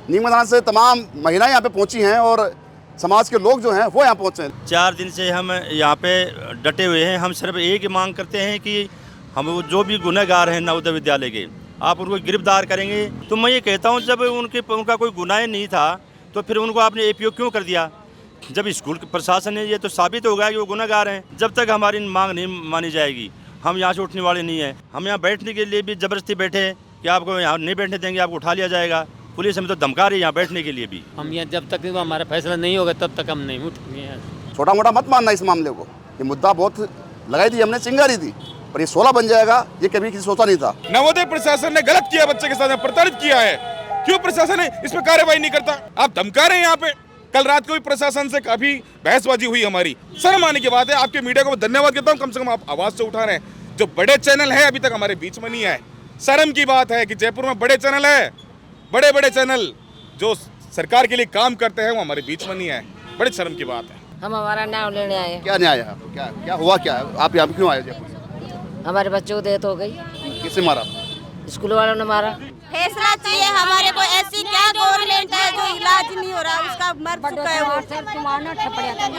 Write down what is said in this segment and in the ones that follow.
नीम थाना से तमाम महिलाएं यहाँ पे पहुंची हैं और समाज के लोग जो हैं वो यहाँ पहुंचे हैं। 4 दिन से हम यहाँ पे डटे हुए हैं। हम सिर्फ एक ही मांग करते हैं कि हम जो भी गुनहगार हैं नवोदय विद्यालय के, आप उनको गिरफ्तार करेंगे। तो मैं ये कहता हूँ, जब उनका कोई गुनाह नहीं था तो फिर उनको आपने एपीओ क्यों कर दिया? जब स्कूल प्रशासन ने ये तो साबित हो गया कि वो गुनहगार हैं। जब तक हमारी मांग नहीं मानी जाएगी हम यहाँ से उठने वाले नहीं हैं। हम यहाँ बैठने के लिए भी ज़बरदस्ती बैठे कि आपको यहाँ नहीं बैठने देंगे, आपको उठा लिया जाएगा। पुलिस हमें तो धमका रही है यहाँ बैठने के लिए भी। हम यहाँ जब तक हमारा फैसला नहीं होगा तब तक हम नहीं उठेंगे यहाँ। छोटा मोटा मत मानना इस मामले को। ये मुद्दा बहुत लगाई थी हमने, चिंगारी थी, पर ये 16 बन जाएगा ये कभी किसी सोचा नहीं था। नवोदय प्रशासन ने गलत किया, बच्चे के साथ प्रताड़ित किया है। क्यों प्रशासन इस पर कार्रवाई नहीं करता? आप धमका रहे हैं यहाँ पे। कल रात को भी प्रशासन से काफी बहसबाजी हुई हमारी। शर्म आने की बात है। आपके मीडिया को धन्यवाद देता हूँ, कम से कम आप आवाज से उठा रहे हैं। जो बड़े चैनल है अभी तक हमारे बीच में नहीं आए। शर्म की बात है कि जयपुर में बड़े चैनल है, बड़े बड़े चैनल जो सरकार के लिए काम करते हैं वो हमारे बीच में नहीं आए। बड़े शर्म की बात है। हम हमारा नाम लेने आए। क्या न्याय है? क्या हुआ? क्या आप यहाँ क्यों आए? हमारे बच्चों को डेथ हो गई। किसने मारा? स्कूल वालों ने मारा। फैसला चाहिए हमारे को। ऐसी क्या गवर्नमेंट है जो इलाज नहीं हो रहा, उसका मर चुका है वो।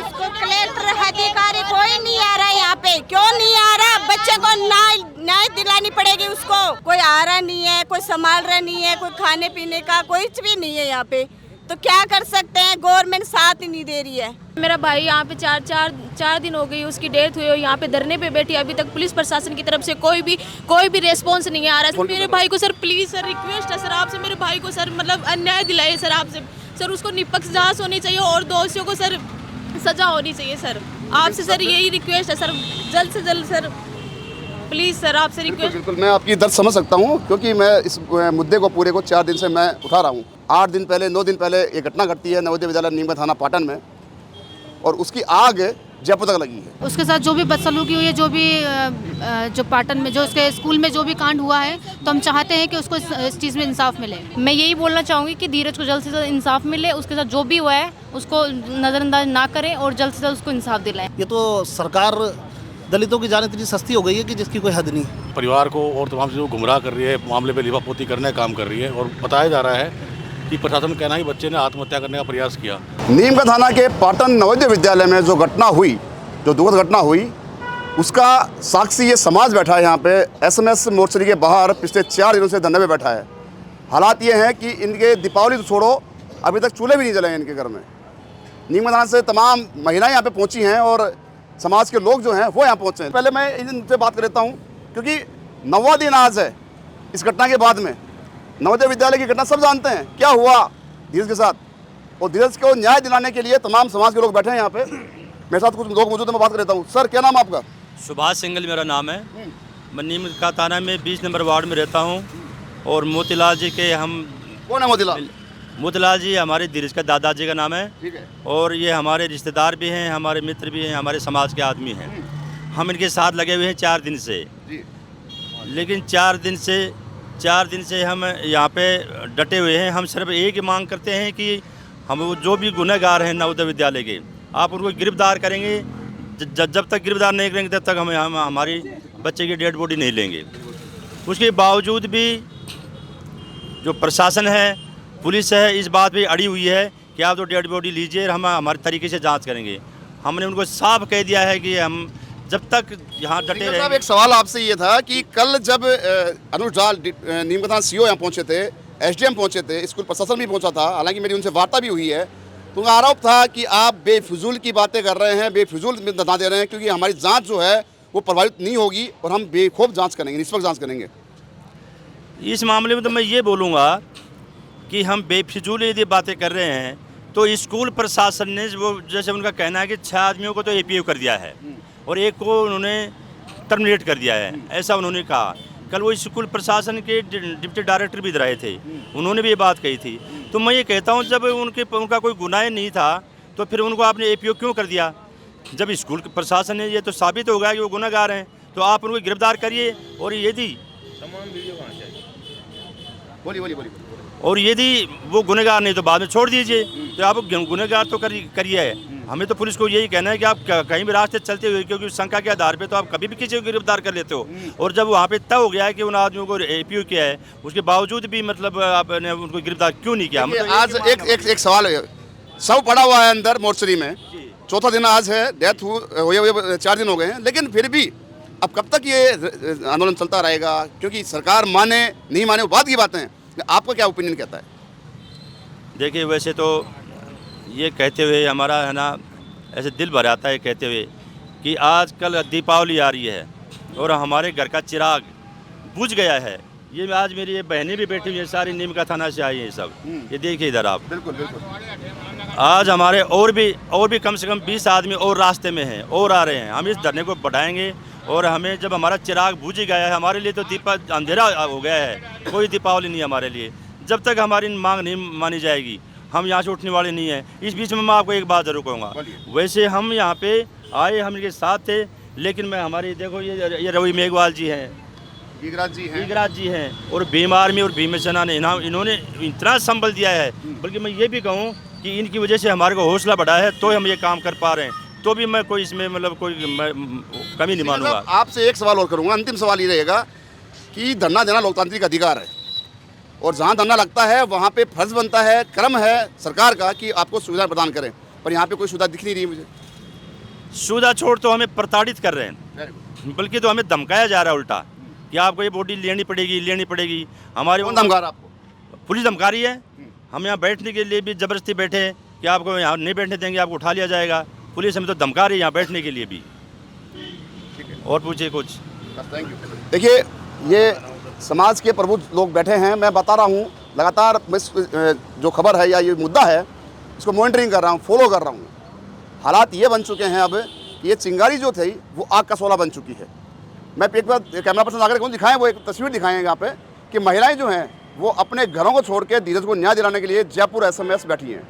उसको कलेक्टर अधिकारी कोई नहीं आ रहा यहाँ पे। क्यों नहीं आ रहा? बच्चे को न्याय दिलानी पड़ेगी उसको। कोई आ रहा नहीं है, कोई संभाल रहा नहीं है, कोई खाने पीने का कोई भी नहीं है यहाँ पे। तो क्या कर सकते हैं? गवर्नमेंट साथ ही नहीं दे रही है। मेरा भाई यहाँ पे चार दिन हो गई उसकी डेथ हुई और यहाँ पे धरने पे बैठी। अभी तक पुलिस प्रशासन की तरफ से कोई भी रेस्पॉन्स नहीं आ रहा है। मेरे भाई को सर प्लीज सर रिक्वेस्ट है सर आपसे, मेरे भाई को सर मतलब अन्याय दिलाइए सर आपसे। सर उसको निष्पक्ष जांच होनी चाहिए और दोषियों को सर सजा होनी चाहिए सर। आपसे सर यही रिक्वेस्ट है सर, जल्द से जल्द सर प्लीज सर आपसे रिक्वेस्ट। बिल्कुल मैं आपकी दर्द समझ सकता हूँ, क्योंकि मैं इस मुद्दे को पूरे को 4 दिन से मैं उठा रहा हूँ। 8 दिन पहले 9 दिन पहले ये घटना घटती है नवोदय विद्यालय नीम थाना पाटन में, और उसकी आग जयपुर तक लगी है। उसके साथ जो भी बदसलूकी हुई है, जो पाटन में जो उसके स्कूल में जो भी कांड हुआ है, तो हम चाहते हैं कि उसको इस चीज़ में इंसाफ मिले। मैं यही बोलना चाहूँगी कि धीरज को जल्द से जल्द इंसाफ मिले। उसके साथ जो भी हुआ है उसको नज़रअंदाज ना करें और जल्द से जल्द उसको इंसाफ दिलाएं। ये तो सरकार दलितों की जान इतनी सस्ती हो गई है कि जिसकी कोई हद नहीं। परिवार को और तमाम चीज़ों को गुमराह कर रही है, मामले पे लिपापोती करने का काम कर रही है, और बताया जा रहा है कि प्रशासन कहना ही बच्चे ने आत्महत्या करने का प्रयास किया। नीम थाना के पाटन नवोदय विद्यालय में जो घटना हुई, जो दुखद घटना हुई, उसका साक्षी ये समाज बैठा है यहाँ पे। SMS मोर्चरी के बाहर पिछले 4 दिनों से धरने पे बैठा है। हालात ये हैं कि इनके दीपावली तो छोड़ो, अभी तक चूल्हे भी नहीं जले हैं इनके घर में। नीम थाना से तमाम महिलाएं यहाँ पे पहुँची हैं और समाज के लोग जो हैं वो यहाँ पहुँचे हैं। पहले मैं इनसे बात कर लेता हूँ, क्योंकि 9वां दिन आज है इस घटना के बाद में। नवोदय विद्यालय की घटना सब जानते हैं, क्या हुआ धीरज के साथ, और धीरज को न्याय दिलाने के लिए तमाम समाज के लोग बैठे हैं यहाँ पे। मेरे साथ कुछ लोग मौजूद हैं, मैं बात कर लेता हूँ। सर क्या नाम आपका? सुभाष सिंगल मेरा नाम है। मैं नीम का थाना में 20 नंबर वार्ड में रहता हूँ। और मोतीलाल जी के हम। कौन है मोतीलाल? मोतीलाल जी हमारे धीरज का दादाजी का नाम है। ठीक है। और ये हमारे रिश्तेदार भी हैं, हमारे मित्र भी हैं, हमारे समाज के आदमी हैं। हम इनके साथ लगे हुए हैं 4 दिन से। लेकिन 4 दिन से हम यहाँ पे डटे हुए हैं। हम सिर्फ एक ही मांग करते हैं कि हम जो भी गुनहगार हैं नवोदय विद्यालय के, आप उनको गिरफ्तार करेंगे। जब तक गिरफ्तार नहीं करेंगे तब तक हम हमारी बच्चे की डेड बॉडी नहीं लेंगे। उसके बावजूद भी जो प्रशासन है, पुलिस है, इस बात पे अड़ी हुई है कि आप तो डेड बॉडी लीजिए और हम हमारे तरीके से जांच करेंगे। हमने उनको साफ कह दिया है कि हम जब तक यहाँ डटे रहे। एक सवाल आपसे ये था कि कल जब अनुज जाल नीम थाना CO यहाँ पहुँचे थे, SDM पहुँचे थे, स्कूल प्रशासन भी पहुँचा था, हालांकि मेरी उनसे वार्ता भी हुई है, तो उनका आरोप था कि आप बेफिजूल की बातें कर रहे हैं, बेफिजूल धरना दे रहे हैं, क्योंकि हमारी जाँच जो है वो प्रभावित नहीं होगी और हम बेखौफ जाँच करेंगे, निष्पक्ष जाँच करेंगे। इस मामले में तो मैं ये बोलूँगा कि हम बेफिजूल यदि बातें कर रहे हैं तो स्कूल प्रशासन ने वो, जैसे उनका कहना है कि 6 आदमियों को तो APO कर दिया है और एक को उन्होंने टर्मिनेट कर दिया है, ऐसा उन्होंने कहा। कल वो स्कूल प्रशासन के डिप्टी डायरेक्टर भी रहे थे, उन्होंने भी ये बात कही थी। तो मैं ये कहता हूँ, जब उनका कोई गुनाह नहीं था तो फिर उनको आपने APO क्यों कर दिया? जब स्कूल प्रशासन ने ये तो साबित हो गया कि वो गुनहगार हैं, तो आप उनको गिरफ्तार करिए। और यदि और यदि वो गुनहगार नहीं तो बाद में छोड़ दीजिए। तो आप गुनहगार तो करिए, हमें तो पुलिस को यही कहना है कि आप कहीं भी रास्ते चलते हुए, क्योंकि शंका के आधार पे तो आप कभी भी किसी को गिरफ्तार कर लेते हो, और जब वहाँ पे तय हो गया है कि उन आदमियों को एपीओ किया है, उसके बावजूद भी मतलब आपने उनको गिरफ्तार क्यों नहीं किया? देखिए, आज एक सवाल है, शव पड़ा हुआ है अंदर मोर्चरी में, चौथा दिन आज है, डेथ हुए 4 दिन हो गए हैं, लेकिन फिर भी अब कब तक ये आंदोलन चलता रहेगा? क्योंकि सरकार माने नहीं माने वो बात की बातें हैं, आपका क्या ओपिनियन कहता है? देखिए, वैसे तो ये कहते हुए हमारा है ना ऐसे दिल भर आता है कहते हुए कि आजकल दीपावली आ रही है और हमारे घर का चिराग बुझ गया है। ये आज मेरी ये बहनें भी बैठी हुई हैं, सारी नीम का थाना से आई हैं सब, ये देखिए इधर आप। बिल्कुल बिल्कुल। आज हमारे और भी कम से कम 20 आदमी और रास्ते में हैं और आ रहे हैं। हम इस धरने को बढ़ाएंगे और हमें जब हमारा चिराग बुझ गया है, हमारे लिए तो अंधेरा हो गया है, कोई दीपावली नहीं हमारे लिए। जब तक हमारी मांग नहीं मानी जाएगी हम यहाँ से उठने वाले नहीं हैं। इस बीच में मैं आपको एक बात जरूर कहूँगा, वैसे हम यहाँ पे आए, हम इनके साथ थे, लेकिन मैं हमारी देखो ये रवि मेघवाल जी हैं, गीगराज जी हैं, और भीम आर्मी और भीम सेना ने इन्होंने इतना संबल दिया है। बल्कि मैं ये भी कहूँ कि इनकी वजह से हमारे को हौसला बढ़ा है, तो हम ये काम कर पा रहे हैं, तो भी मैं कोई इसमें मतलब कोई कमी नहीं मानूंगा। आपसे एक सवाल और करूँगा, अंतिम सवाल ये रहेगा कि धरना देना लोकतांत्रिक अधिकार है, और जहाँ धरना लगता है वहाँ पे फर्ज बनता है, कर्म है सरकार का कि आपको सुविधा प्रदान करें, पर यहाँ पे कोई सुविधा दिख नहीं रही मुझे। सुविधा छोड़ तो हमें प्रताड़ित कर रहे हैं, बल्कि तो हमें धमकाया जा रहा है उल्टा कि आपको ये बॉडी लेनी पड़ेगी। हमारे कौन धमका रहा आपको? पुलिस धमका रही है। हम यहाँ बैठने के लिए भी ज़बरदस्ती बैठे हैं कि आपको यहाँ नहीं बैठने देंगे, आपको उठा लिया जाएगा। पुलिस हमें तो धमका रही है यहाँ बैठने के लिए भी। और पूछिए कुछ। Thank you. देखिए, ये समाज के प्रबुद्ध लोग बैठे हैं, मैं बता रहा हूँ लगातार जो खबर है या ये मुद्दा है इसको मॉनिटरिंग कर रहा हूँ, फॉलो कर रहा हूँ। हालात ये बन चुके हैं अब कि ये चिंगारी जो थी वो आग का शोला बन चुकी है। मैं एक बार कैमरा पर्सन आकर कौन दिखाएं, वो एक तस्वीर दिखाएं यहाँ पे कि महिलाएं जो हैं वो अपने घरों को छोड़ के धीरज को न्याय दिलाने के लिए जयपुर SMS बैठी हैं।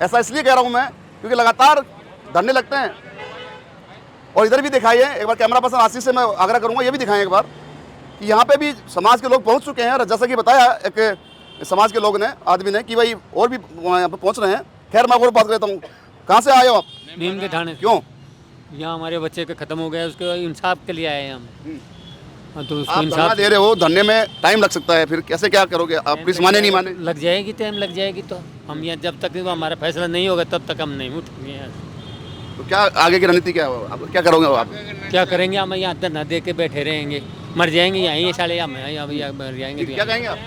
ऐसा इसलिए कह रहा हूँ मैं क्योंकि लगातार धरने लगते हैं। और इधर भी दिखाइए एक बार, कैमरा पर्सन आशीष से मैं आग्रह करूँगा ये भी दिखाएं एक बार कि यहाँ पे भी समाज के लोग पहुँच चुके हैं। और जैसा कि बताया एक समाज के लोग ने, आदमी ने, कि भाई और भी यहाँ पे पहुँच रहे हैं। खैर मैं और बात करता हूँ, कहाँ से आए हो आप? नीम के थाने। क्यों? यहाँ हमारे बच्चे का ख़त्म हो गया, उसके इंसाफ के लिए आए हैं हम। तो उसको आप धरना दे रहे हो, धरने में टाइम लग सकता है, फिर कैसे क्या करोगे आप? पुलिस माने नहीं माने? लग जाएगी, टाइम लग जाएगी। तो हम यहाँ जब तक हमारा फैसला नहीं होगा तब तक हम नहीं उठेंगे यहाँ। तो क्या आगे की रणनीति क्या है? आप क्या करोगे? आप क्या करेंगे? हम यहाँ धरना दे के बैठे रहेंगे, मर जाएंगे यहीं साले, हम यहाँ मर जाएंगे। क्या कहेंगे आप?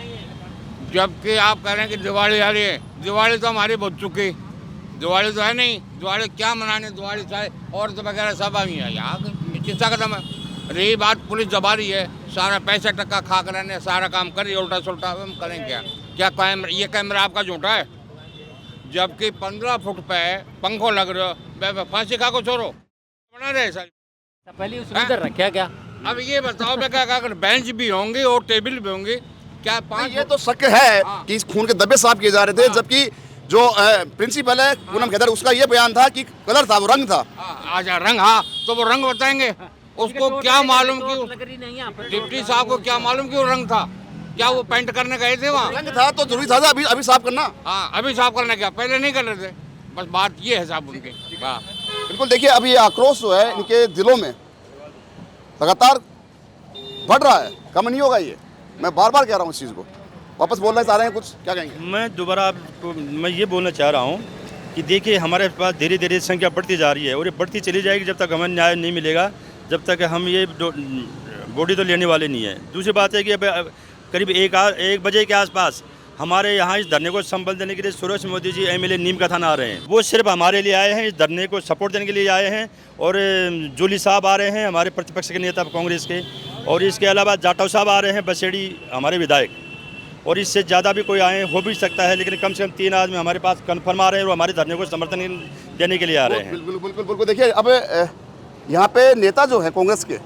जबकि आप कह रहे हैं कि दिवाली आ रही है, दिवाली तो हमारी बहुत चुकी, दिवाली तो है नहीं। दिवाली क्या मनाने, दिवाली चाहे औरत वगैरह सब आई है यहाँ, किस्सा कदम है। रही बात पुलिस दबा रही है, सारा पैसा टक्का खा कर रहने, सारा काम कर रही है, उल्टा सुल्टा। हम करें क्या कैमरा, ये कैमरा आपका झूठा है, जबकि 15 फुट पे पंखो लग रहे हो, फांसी खा को छोड़ो बना रहे सारी। पहले उधर रखा क्या? अब ये बताओ मैं क्या कर, बेंच भी होंगे और टेबल भी होंगे क्या? 5 ये तो शक है कि इस खून के धब्बे साफ किए जा रहे थे, जबकि जो प्रिंसिपल है पूनम खेदर, उसका ये बयान था कि कलर था, वो रंग था। आजा रंग, हाँ तो वो रंग बताएंगे। उसको क्या मालूम कि डिप्टी साहब को क्या मालूम कि वो रंग था? क्या वो पेंट करने गए थे वहाँ? रंग था तो जरूरी था अभी साफ करना। हाँ अभी साफ करना, क्या पहले नहीं कर रहे थे? बस बात ये है साहब उनके। बिल्कुल। देखिए, अभी ये आक्रोश जो है इनके दिलों में लगातार बढ़ रहा है, कम नहीं होगा ये। मैं बार बार कह रहा हूँ इस चीज़ को। वापस बोलना चाह रहे हैं कुछ, क्या कहेंगे? मैं दोबारा आपको मैं ये बोलना चाह रहा हूँ कि देखिए हमारे पास धीरे धीरे संख्या बढ़ती जा रही है और ये बढ़ती चली जाएगी जब तक हमें न्याय नहीं मिलेगा, जब तक हम ये बॉडी तो लेने वाले नहीं है। दूसरी बात है कि अब करीब 1 बजे के आसपास हमारे यहाँ इस धरने को संबल देने के लिए सुरेश मोदी जी MLA नीम का थाना आ रहे हैं। वो सिर्फ हमारे लिए आए हैं, इस धरने को सपोर्ट देने के लिए आए हैं। और जूली साहब आ रहे हैं, हमारे प्रतिपक्ष के नेता कांग्रेस के, और इसके अलावा जाटव साहब आ रहे हैं, बसेड़ी हमारे विधायक, और इससे ज़्यादा भी कोई आए हो भी सकता है, लेकिन कम से कम 3 आदमी हमारे पास कन्फर्म आ रहे हैं और हमारे धरने को समर्थन देने के लिए आ रहे हैं। बिल्कुल बिल्कुल बिल्कुल। देखिए, अब यहाँ पे नेता जो है कांग्रेस के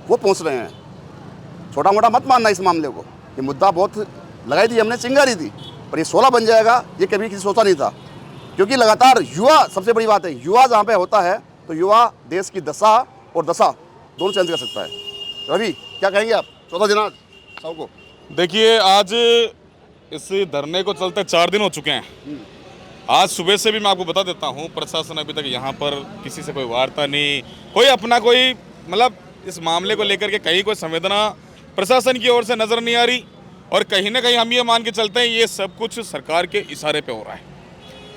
वो पहुँच रहे हैं। छोटा मोटा मत मानना इस मामले को, ये मुद्दा बहुत लगाई थी हमने, चिंगारी थी, पर ये 16 बन जाएगा ये कभी किसी सोचा नहीं था। क्योंकि लगातार युवा, सबसे बड़ी बात है, युवा जहाँ पे होता है तो युवा देश की दशा और दशा दोनों चेंज कर सकता है। रवि, क्या कहेंगे आप? 14 दिन आज सबको। देखिए, आज इस धरने को चलते 4 दिन हो चुके हैं। आज सुबह से भी मैं आपको बता देता हूँ, प्रशासन अभी तक यहाँ पर किसी से कोई वार्ता नहीं, कोई अपना कोई मतलब इस मामले को लेकर के कहीं कोई संवेदना प्रशासन की ओर से नज़र नहीं आ रही। और कहीं ना कहीं हम ये मान के चलते हैं ये सब कुछ सरकार के इशारे पे हो रहा है,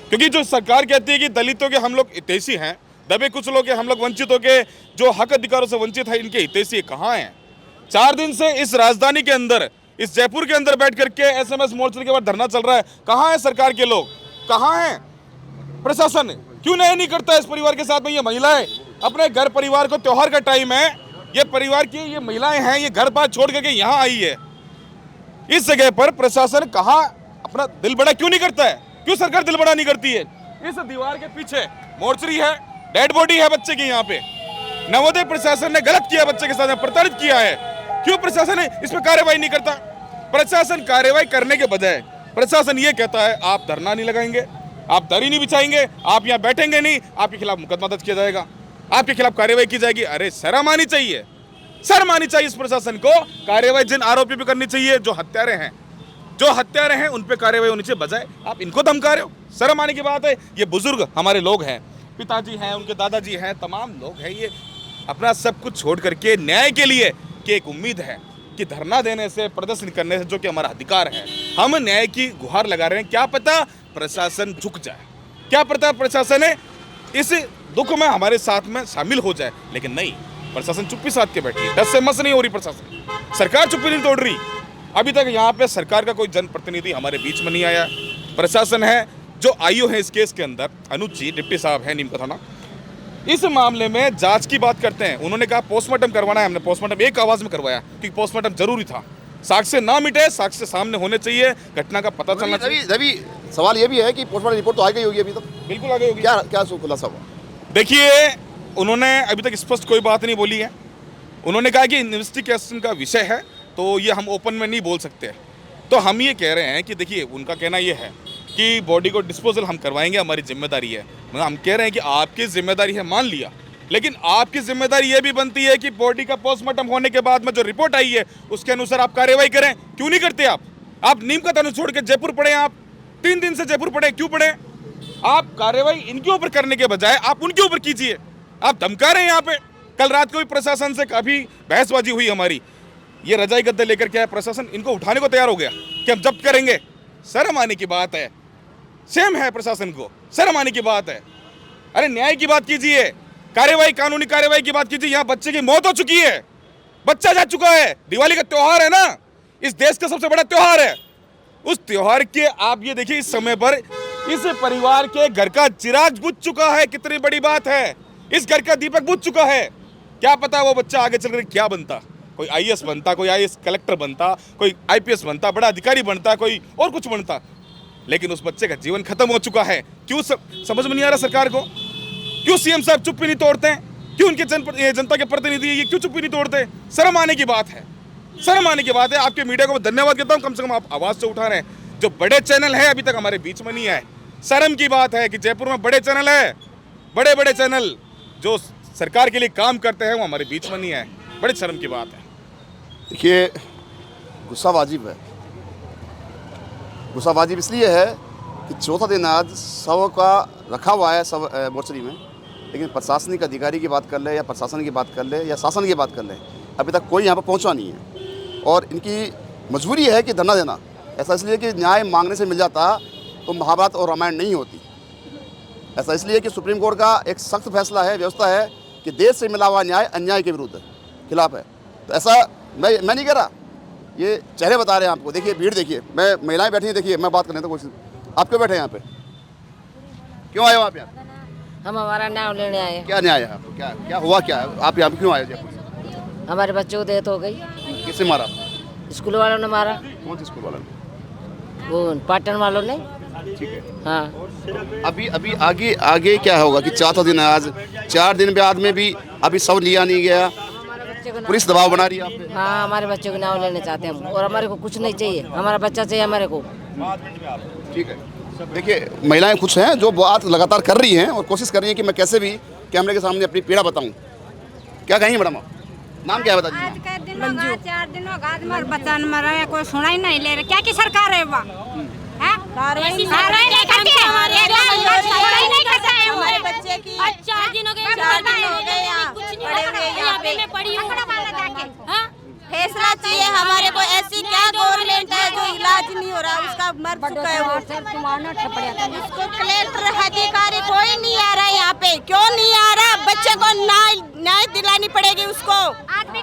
क्योंकि जो सरकार कहती है कि दलितों के हम लोग हितैषी हैं, दबे कुछ लोग के हम लोग वंचितों के जो हक अधिकारों से वंचित है इनके हितैषी कहाँ हैं। 4 दिन से इस राजधानी के अंदर, इस जयपुर के अंदर बैठ करके SMS मोर्चे के बाद धरना चल रहा है। कहाँ है सरकार के लोग, कहाँ हैं प्रशासन, क्यों नहीं करता इस परिवार के साथ में। ये महिलाएं अपने घर परिवार को, त्योहार का टाइम है, ये परिवार की ये महिलाएं हैं, ये घर बार छोड़ करके यहाँ आई है। इस जगह पर प्रशासन कहाँ अपना दिल बड़ा क्यों नहीं करता है, क्यों सरकार दिल बड़ा नहीं करती है। इस दीवार के पीछे मोर्चरी है, डेड बॉडी है बच्चे की। यहाँ पे नवोदय प्रशासन ने गलत किया, बच्चे के साथ प्रताड़ित किया है। क्यों प्रशासन इस पर कार्रवाई नहीं करता। प्रशासन कार्रवाई करने के बजाय प्रशासन ये कहता है आप धरना नहीं लगाएंगे, आप दरी नहीं बिछाएंगे, आप यहाँ बैठेंगे नहीं, आपके खिलाफ मुकदमा दर्ज किया जाएगा, आपके खिलाफ कार्रवाई की जाएगी। अरे शर्म आनी चाहिए, शर्म आनी चाहिए इस प्रशासन को। कार्रवाई जिन आरोपी पे करनी चाहिए, जो हत्यारे हैं उन पे कार्रवाई होनी चाहिए, बजाय आप इनको धमका रहे हो। शर्म आने की बात है। ये बुजुर्ग हमारे लोग हैं, पिताजी हैं, उनके दादाजी हैं, तमाम लोग हैं, ये अपना सब कुछ छोड़ करके न्याय के लिए, कि एक उम्मीद है कि धरना देने से, प्रदर्शन करने से, जो कि हमारा अधिकार है, हम न्याय की गुहार लगा रहे हैं। क्या पता प्रशासन झुक जाए, क्या पता प्रशासन इस दुख में हमारे साथ में शामिल हो जाए, लेकिन नहीं, प्रशासन चुप्पी साध के बैठी है। दस से मस नहीं हो रही प्रशासन, सरकार चुप्पी नहीं तोड़ रही। अभी तक यहाँ पे सरकार का कोई जनप्रतिनिधि हमारे बीच में नहीं आया। प्रशासन है जो आईओ है इस केस के अंदर, अनुज जी डिप्टी साहब है नीम का थाना, इस मामले में जांच की बात करते हैं। उन्होंने कहा पोस्टमार्टम करवाना है, हमने पोस्टमार्टम एक आवाज में करवाया क्योंकि पोस्टमार्टम जरूरी था। साक्ष्य ना मिटे, साक्ष्य सामने होने चाहिए, घटना का पता चलना चाहिए। रवि, सवाल ये भी है कि पोस्टमार्टम रिपोर्ट तो आ गई होगी अभी तक। बिल्कुल आ गई होगी। क्या खुलासा हुआ? देखिए, उन्होंने अभी तक स्पष्ट कोई बात नहीं बोली है। उन्होंने कहा कि इन्वेस्टिगेशन का विषय है, तो ये हम ओपन में नहीं बोल सकते। तो हम ये कह रहे हैं कि देखिए, उनका कहना ये है कि बॉडी को डिस्पोजल हम करवाएंगे, हमारी जिम्मेदारी है। मगर हम कह रहे हैं कि आपकी जिम्मेदारी है, मान लिया, लेकिन आपकी जिम्मेदारी ये भी बनती है कि बॉडी का पोस्टमार्टम होने के बाद में जो रिपोर्ट आई है उसके अनुसार आप कार्रवाई करें। क्यों नहीं करते आप नीम का थाना छोड़ के जयपुर पड़े, आप 3 दिन से जयपुर पड़े, क्यों पड़े? आप कार्रवाई इनके ऊपर करने के बजाय आप उनके ऊपर कीजिए। आप धमका रहे हैं यहाँ पे। कल रात को भी प्रशासन से काफी बहसबाजी हुई हमारी, ये रजाई गद्दे लेकर के आया प्रशासन, इनको उठाने को तैयार हो गया कि हम जब्त करेंगे। शर्म आने की बात है, सेम है प्रशासन को, शर्म आने की बात है। अरे न्याय की बात कीजिए, कार्रवाई, कानूनी कार्रवाई की बात कीजिए। यहाँ बच्चे की मौत हो चुकी है, बच्चा जा चुका है। दिवाली का त्योहार है ना, इस देश का सबसे बड़ा त्योहार है। उस त्योहार के आप ये देखिए, इस समय पर इस परिवार के घर का चिराग बुझ चुका है। कितनी बड़ी बात है, इस घर का दीपक बुझ चुका है। क्या पता वो बच्चा आगे चलकर क्या बनता, कोई IAS बनता, कोई IAS कलेक्टर बनता, कोई IPS बनता, बड़ा अधिकारी बनता, कोई और कुछ बनता, लेकिन उस बच्चे का जीवन खत्म हो चुका है। क्यों समझ में नहीं आ रहा सरकार को? क्यों CM साहब चुप्पी नहीं तोड़ते हैं? क्यों उनके जनता के प्रतिनिधि ये क्यों चुप्पी नहीं तोड़ते? शर्म आने की बात है, शर्म आने की बात है। आपके मीडिया को मैं धन्यवाद देता हूँ, कम से कम आप आवाज़ से उठा रहे हैं। जो बड़े चैनल है अभी तक हमारे बीच में नहीं आए। शर्म की बात है कि जयपुर में बड़े चैनल है, बड़े बड़े चैनल जो सरकार के लिए काम करते हैं, वो हमारे बीच में नहीं आए। बड़ी शर्म की बात है। देखिए, गुस्सा वाजिब है। गुस्सा वाजिब इसलिए है कि चौथा दिन आज शव का रखा हुआ है, सब मोर्चरी में, लेकिन प्रशासनिक अधिकारी की बात कर ले या प्रशासन की बात कर ले या शासन की बात कर ले, अभी तक कोई यहाँ पर पहुँचा नहीं है। और इनकी मजबूरी है कि धरना देना। ऐसा इसलिए कि न्याय मांगने से मिल जाता तो महाभारत और रामायण नहीं होती। ऐसा इसलिए कि सुप्रीम कोर्ट का एक सख्त फैसला है, व्यवस्था है कि देश से मिला हुआ न्याय अन्याय के विरुद्ध खिलाफ है। तो ऐसा मैं नहीं कह रहा, ये चेहरे बता रहे हैं आपको। देखिए भीड़, देखिए, मैं महिलाएं बैठी हैं, देखिए, मैं बात करने तो कोशिश। आप क्यों बैठे हैं यहाँ पे, क्यों आए हो आप यहाँ? हम हमारा न्याय लेने आए हैं। क्या न्याय है आपको? क्या हुआ, क्या है? आप यहाँ पे क्यों आए जयपुर? हमारे बच्चों को डेथ हो गई। किससे मारा? स्कूल वालों ने मारा। कौन से स्कूल वालों ने? वो पाटन वालों ने। ठीक है, हाँ। अभी आगे क्या होगा कि चौथा दिन है आज, 4 दिन बाद में भी अभी सब लिया नहीं गया, पुलिस दबाव बना रही है आप पे? हाँ, हमारे बच्चों को नाम लेना चाहते हैं हम, और हमारे को कुछ नहीं चाहिए, हमारा बच्चा चाहिए हमारे को। ठीक है। देखिए, महिलाएं कुछ हैं जो बात लगातार कर रही हैं और कोशिश कर रही हैं कि मैं कैसे भी कैमरे के सामने अपनी पीड़ा बताऊं। क्या कहेंगे मैडम आप? नाम क्या है बता दीजिए। 4 दिन हो गए, हमारे बच्चा ने मरा है, कोई सुना ही नहीं ले रहा। क्या की सरकार है? मर चुका है वो। उसको कलेक्टर अधिकारी कोई नहीं आ रहा है यहाँ पे, क्यों नहीं आ रहा? बच्चे को न्याय दिलानी पड़ेगी उसको,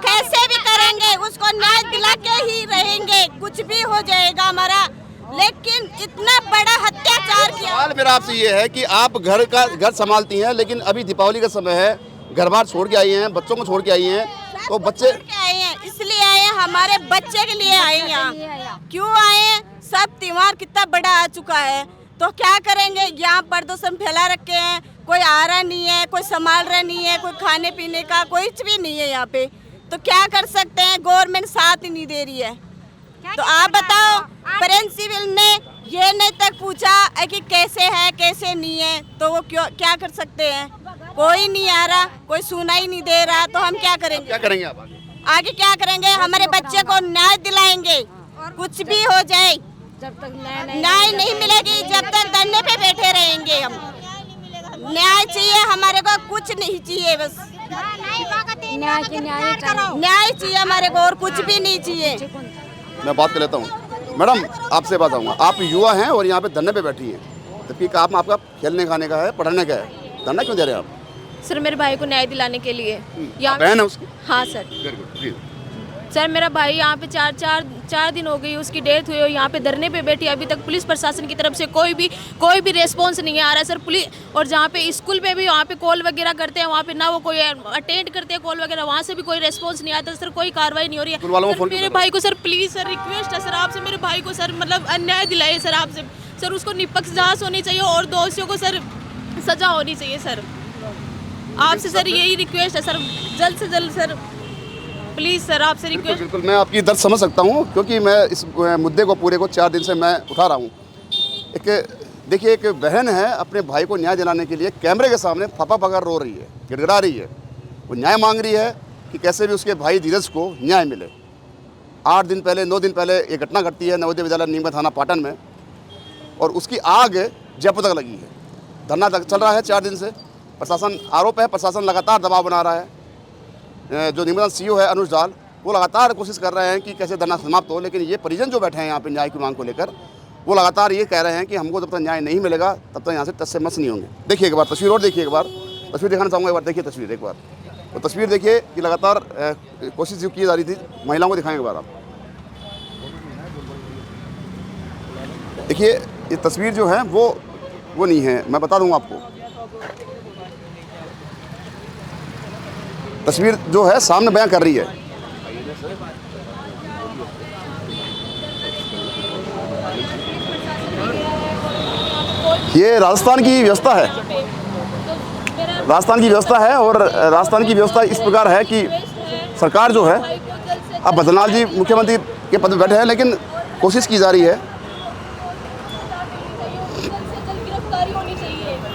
कैसे भी करेंगे उसको न्याय दिला के ही रहेंगे, कुछ भी हो जाएगा हमारा, लेकिन इतना बड़ा अत्याचार किया। सवाल मेरा आपसे ये है कि आप घर संभालती हैं, लेकिन अभी दीपावली का समय है, घर बार छोड़ के आई हैं, बच्चों को छोड़ के आई हैं, तो बच्चे आए हैं इसलिए आए हैं, हमारे बच्चे के लिए आए हैं यहाँ। क्यों आए हैं? सब त्योहार कितना बड़ा आ चुका है, तो क्या करेंगे? यहाँ प्रदूषण फैला रखे हैं, कोई आ रहा नहीं है, कोई संभाल रहा नहीं है, कोई खाने पीने का कुछ भी नहीं है यहाँ पे, तो क्या कर सकते हैं? गवर्नमेंट साथ ही नहीं दे रही है। तो आप बताओ, प्रिंसिपल ने ये नहीं तक पूछा है कि कैसे है कैसे नहीं है, तो वो क्या कर सकते हैं? कोई नहीं आ रहा, कोई सुना ही नहीं दे रहा, तो हम क्या करेंगे? क्या करेंगे आप आगे क्या करेंगे? हमारे बच्चे को न्याय दिलाएंगे, कुछ भी हो जाए, जब तक न्याय नहीं मिलेगी, जब तक धरने पे बैठे रहेंगे हम। न्याय चाहिए हमारे को, कुछ नहीं चाहिए, बस न्याय चाहिए हमारे को, और कुछ भी नहीं चाहिए। मैं बात कर लेता हूँ। मैडम, आपसे बात आऊँगा, आप युवा हैं और यहाँ पे धरने पे बैठी हैं, जबकि काम आपका खेलने खाने का है, पढ़ने का है, धरना क्यों दे रहे हैं आप? सर मेरे भाई को न्याय दिलाने के लिए। बहन है उसकी? हाँ सर। सर मेरा भाई यहाँ पे चार दिन हो गई उसकी डेथ हुई, और यहाँ पे धरने पे बैठी, अभी तक पुलिस प्रशासन की तरफ से कोई भी रेस्पॉन्स नहीं आ रहा है सर। पुलिस, और जहाँ पे स्कूल पे भी वहाँ पे कॉल वगैरह करते हैं, वहाँ पे ना वो कोई अटेंड करते हैं कॉल वगैरह, वहाँ से भी कोई रेस्पॉन्स नहीं आता सर, कोई कार्रवाई नहीं हो रही है। मेरे भाई को सर प्लीज़ सर रिक्वेस्ट है सर आपसे, मेरे भाई को सर मतलब अन्याय दिलाइए सर आपसे, सर उसको निष्पक्ष जाँच होनी चाहिए और दोषियों को सर सजा होनी चाहिए सर। आपसे सर यही रिक्वेस्ट है सर, जल्द से जल्द सर प्लीज़ सर आपसे रिक्वेस्ट। बिल्कुल, मैं आपकी दर्द समझ सकता हूँ, क्योंकि मैं इस मुद्दे को पूरे को 4 दिन से मैं उठा रहा हूँ। देखिए, एक बहन है, अपने भाई को न्याय दिलाने के लिए कैमरे के सामने फपा पकड़ रो रही है, गिड़गिड़ा रही है, वो न्याय मांग रही है कि कैसे भी उसके भाई धीरज को न्याय मिले। 9 दिन पहले ये घटना घटती है नवोदय विद्यालय नीमका थाना पाटन में, और उसकी आग जयपुर तक लगी है। धरना चल रहा है 4 दिन से, प्रशासन आरोप है, प्रशासन लगातार दबाव बना रहा है। जो नीमका सीईओ है अनुज दाल, वो लगातार कोशिश कर रहे हैं कि कैसे धरना समाप्त हो, लेकिन ये परिजन जो बैठे हैं यहाँ पे न्याय की मांग को लेकर, वो लगातार ये कह रहे हैं कि हमको जब तक न्याय नहीं मिलेगा तब तक यहाँ से टस से मस नहीं होंगे। देखिए एक बार तस्वीर, और देखिए एक बार तस्वीर दिखाना चाहूँगा, एक बार देखिए तस्वीर एक बार, तो तस्वीर देखिए कि लगातार कोशिश जो की जा रही थी, महिलाओं को दिखाएंगे एक बार आप। देखिए ये तस्वीर जो है वो नहीं है, मैं बता दूँगा आपको। तस्वीर जो है सामने बयां कर रही है। ये राजस्थान की व्यवस्था है, राजस्थान की व्यवस्था है, और राजस्थान की व्यवस्था इस प्रकार है कि सरकार जो है, अब बद्रीनाथ जी मुख्यमंत्री के पद पर बैठे हैं, लेकिन कोशिश की जा रही है।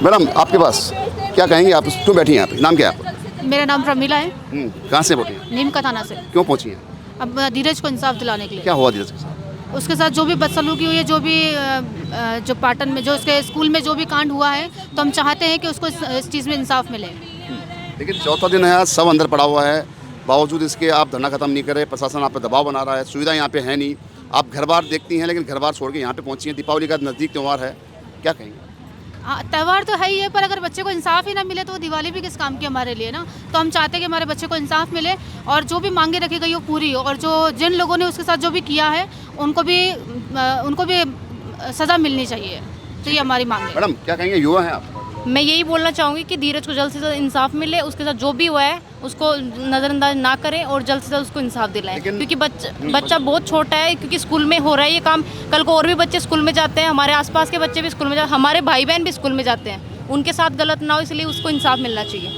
मैडम आपके पास क्या कहेंगे आप, क्यों बैठी हैं यहाँ पे? नाम क्या है आपका? मेरा नाम प्रमीला है। कहाँ से पहुँची हैं? नीमका थाना से। क्यों पहुँची हैं? अब धीरज को इंसाफ दिलाने के लिए। क्या हुआ धीरज के साथ? उसके साथ जो भी बदसलूकी हुई है, जो भी जो पाटन में, जो उसके स्कूल में जो भी कांड हुआ है, तो हम चाहते हैं कि उसको इस चीज़ में इंसाफ मिले। लेकिन 4था दिन है आज, सब अंदर पड़ा हुआ है, बावजूद इसके आप धरना खत्म नहीं करे, प्रशासन आप पे दबाव बना रहा है, सुविधा यहाँ पे है नहीं, आप घर बार देखती हैं, लेकिन घर बार छोड़ के यहाँ पे पहुँची हैं। दीपावली का नज़दीक त्यौहार है, क्या कहेंगे? हाँ, त्यौहार तो है ही है, पर अगर बच्चे को इंसाफ ही ना मिले तो दिवाली भी किस काम की हमारे लिए ना। तो हम चाहते हैं कि हमारे बच्चे को इंसाफ मिले, और जो भी मांगे रखी गई वो पूरी हो, और जिन लोगों ने उसके साथ जो भी किया है उनको भी सज़ा मिलनी चाहिए। तो ये हमारी मांग है। मैडम क्या कहेंगे, युवा हैं आप? मैं यही बोलना चाहूँगी कि धीरज को जल्द से जल्द इंसाफ मिले, उसके साथ जो भी हुआ है उसको नज़रअंदाज ना करें, और जल्द से जल्द उसको इंसाफ दिलाएं, क्योंकि बच्चा बहुत छोटा है, क्योंकि स्कूल में हो रहा है ये काम। कल को और भी बच्चे स्कूल में जाते हैं, हमारे आसपास के बच्चे भी स्कूल में जाते हैं, हमारे भाई बहन भी स्कूल में जाते हैं, उनके साथ गलत ना हो, इसलिए उसको इंसाफ मिलना चाहिए,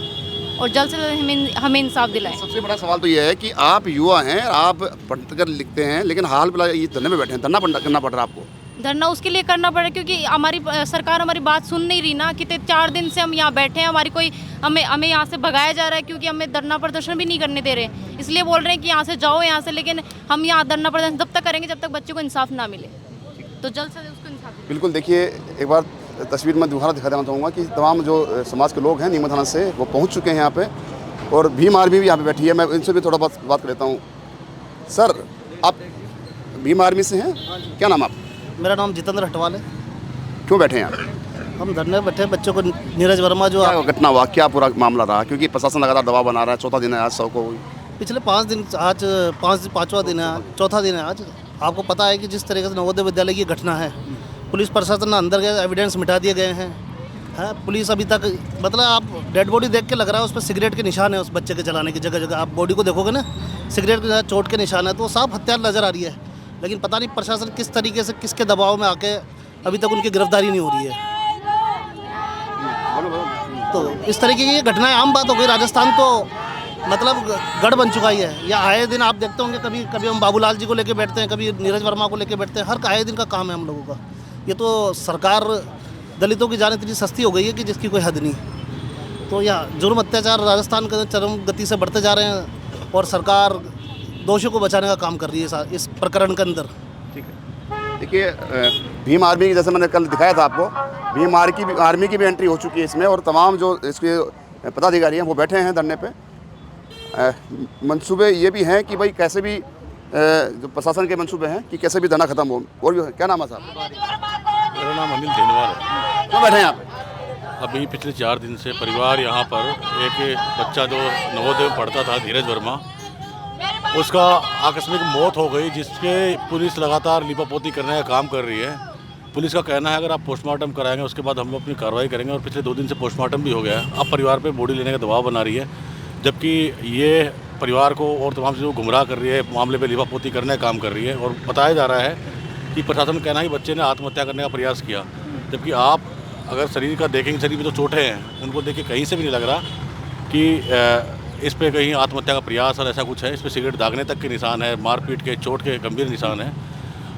और जल्द से जल्द हमें इंसाफ दिलाएं। सबसे बड़ा सवाल तो ये है कि आप युवा हैं, आप पढ़कर लिखते हैं, लेकिन हाल फिलहाल ये धरने में बैठे हैं, धरना करना पड़ रहा है आपको। धरना उसके लिए करना पड़े क्योंकि हमारी सरकार हमारी बात सुन नहीं रही ना। कितने 4 दिन से हम यहाँ बैठे हैं, हमारी कोई हमें यहाँ से भगाया जा रहा है, क्योंकि हमें धरना प्रदर्शन भी नहीं करने दे रहे, इसलिए बोल रहे हैं कि यहाँ से जाओ यहाँ से, लेकिन हम यहाँ धरना प्रदर्शन तब तक करेंगे जब तक बच्चे को इंसाफ ना मिले। तो जल्द से जल्द उसको इंसाफ। बिल्कुल, देखिए एक बार तस्वीर में दोबारा दिखा देना चाहूँगा कि तमाम जो समाज के लोग हैं नीमका थाना से, वो पहुँच चुके हैं यहाँ पे, और भीम आर्मी भी यहाँ पे बैठी है। मैं इनसे भी थोड़ा बात कर लेता हूँ। सर आप भीम आर्मी से हैं, क्या नाम आप? मेरा नाम जितेंद्र हटवाल है। क्यों बैठे हैं आप? हम धरने बैठे हैं बच्चों को। नीरज वर्मा जो क्या घटना हुआ, क्या पूरा मामला रहा? क्योंकि प्रशासन लगातार दबाव बना रहा है, चौथा दिन है आज 100 को हुई। पिछले 5 दिन, आज पाँचवा दिन है, चौथा दिन है आज। आपको पता है कि जिस तरीके से नवोदय विद्यालय की घटना है, पुलिस प्रशासन अंदर गए, एविडेंस मिटा दिए गए हैं। पुलिस अभी तक, मतलब आप डेड बॉडी देख के लग रहा है उस पर सिगरेट के निशान है, उस बच्चे के जलाने की जगह जगह आप बॉडी को देखोगे ना, सिगरेट के चोट के निशान है, तो साफ हत्या नज़र आ रही है। लेकिन पता नहीं प्रशासन किस तरीके से, किसके दबाव में आके अभी तक उनकी गिरफ्तारी नहीं हो रही है। तो इस तरीके की घटनाएं आम बात हो गई। राजस्थान तो मतलब गढ़ बन चुका ही है। या आए दिन आप देखते होंगे, कभी कभी हम बाबूलाल जी को लेके बैठते हैं, कभी नीरज वर्मा को लेके बैठते हैं। हर आए दिन का काम है हम लोगों का। ये तो सरकार, दलितों की जान इतनी सस्ती हो गई है कि जिसकी कोई हद नहीं। तो यहाँ जुर्म अत्याचार राजस्थान के चरम गति से बढ़ते जा रहे हैं और सरकार दोषियों को बचाने का काम कर रही है इस प्रकरण के अंदर। ठीक है, देखिए भीम आर्मी, जैसे मैंने कल दिखाया था आपको, भीम आर्मी की भी एंट्री हो चुकी है इसमें, और तमाम जो इसके पदाधिकारी हैं वो बैठे हैं धरने पे। मंसूबे ये भी हैं कि भाई कैसे भी जो प्रशासन के मंसूबे हैं कि कैसे भी धरना खत्म हो। और भी क्या नाम है साहब? मेरा नाम अनिल धेनवाल है। क्यों बैठे हैं आप? अभी पिछले 4 दिन से परिवार यहाँ पर, एक बच्चा जो नवोदय में पढ़ता था, धीरज वर्मा, उसका आकस्मिक मौत हो गई, जिसके पुलिस लगातार लिपापोती करने का काम कर रही है। पुलिस का कहना है अगर आप पोस्टमार्टम कराएंगे उसके बाद हम लोग अपनी कार्रवाई करेंगे, और पिछले 2 दिन से पोस्टमार्टम भी हो गया है। अब परिवार पे बॉडी लेने का दबाव बना रही है, जबकि ये परिवार को और तमाम चीज़ों को गुमराह कर रही है, मामले पे लिपापोती करने का काम कर रही है। और बताया जा रहा है कि प्रशासन कहना है कि बच्चे ने आत्महत्या करने का प्रयास किया, जबकि आप अगर शरीर का देखेंगे, शरीर में जो चोटें हैं उनको देख के कहीं से भी नहीं लग रहा कि इस पे कहीं आत्महत्या का प्रयास और ऐसा कुछ है। इस पर सिगरेट दागने तक के निशान है, मारपीट के, चोट के गंभीर निशान है।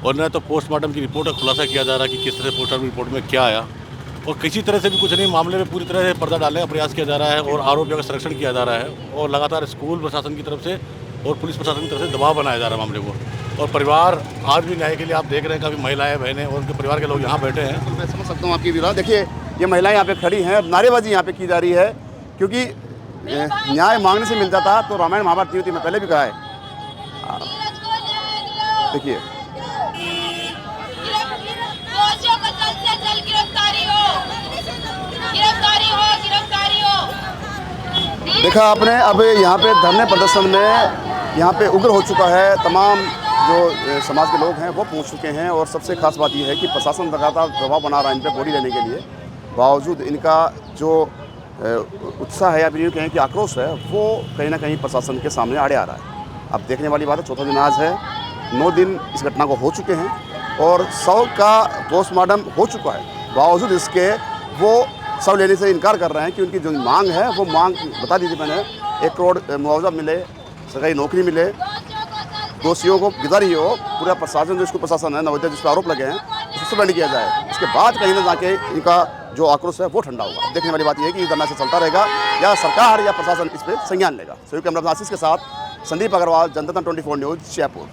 और न तो पोस्टमार्टम की रिपोर्ट का खुलासा किया जा रहा है कि किस तरह पोस्टमार्टम रिपोर्ट में क्या आया, और किसी तरह से भी कुछ नहीं, मामले में पूरी तरह से पर्दा डालने का प्रयास किया जा रहा है और आरोपियों का संरक्षण किया जा रहा है। और लगातार स्कूल प्रशासन की तरफ से और पुलिस प्रशासन की तरफ से दबाव बनाया जा रहा है मामले को। और परिवार आज भी न्याय के लिए, आप देख रहे हैं, काफ़ी महिलाएं, बहनें और उनके परिवार के लोग यहाँ बैठे हैं। मैं समझ सकता हूँ आपकी विरोध। देखिए ये महिलाएं यहाँ पे खड़ी हैं, नारेबाजी यहाँ पे की जा रही है, क्योंकि न्याय मांगने से मिलता था। तो रामायण महाभारत नहीं होती, मैं पहले भी कहा है। देखिए देखा आपने। अब यहाँ पे धरने प्रदर्शन में यहाँ पे उग्र हो चुका है, तमाम जो समाज के लोग हैं वो पहुँच चुके हैं। और सबसे खास बात यह है कि प्रशासन लगातार दबाव बना रहा है इन पर बॉडी लेने के लिए, बावजूद इनका जो उत्साह है या फिर यूँ कहें कि आक्रोश है, वो कहीं ना कहीं प्रशासन के सामने आड़े आ रहा है। अब देखने वाली बात है, चौथा दिन आज है, 9 दिन इस घटना को हो चुके हैं और 100 का पोस्टमार्टम हो चुका है। बावजूद इसके वो सब लेने से इनकार कर रहे हैं कि उनकी जो मांग है वो मांग बता दीजिए। मैंने 1 करोड़ मुआवजा मिले, सरकारी नौकरी मिले, दोषियों को गिरफ्तारी हो, पूरा प्रशासन जो इसको प्रशासन है नवोदय जिस पर आरोप लगे हैं उसको सस्पेंड किया जाए। उसके बाद कहीं ना जाके इनका जो आक्रोश है वो ठंडा होगा। देखने वाली बात यह है कि इस धरना से चलता रहेगा या सरकार या प्रशासन इस पर संज्ञान लेगा। सहयोग कैमरा आशीष के साथ संदीप अग्रवाल, जनता 24 न्यूज़, जयपुर।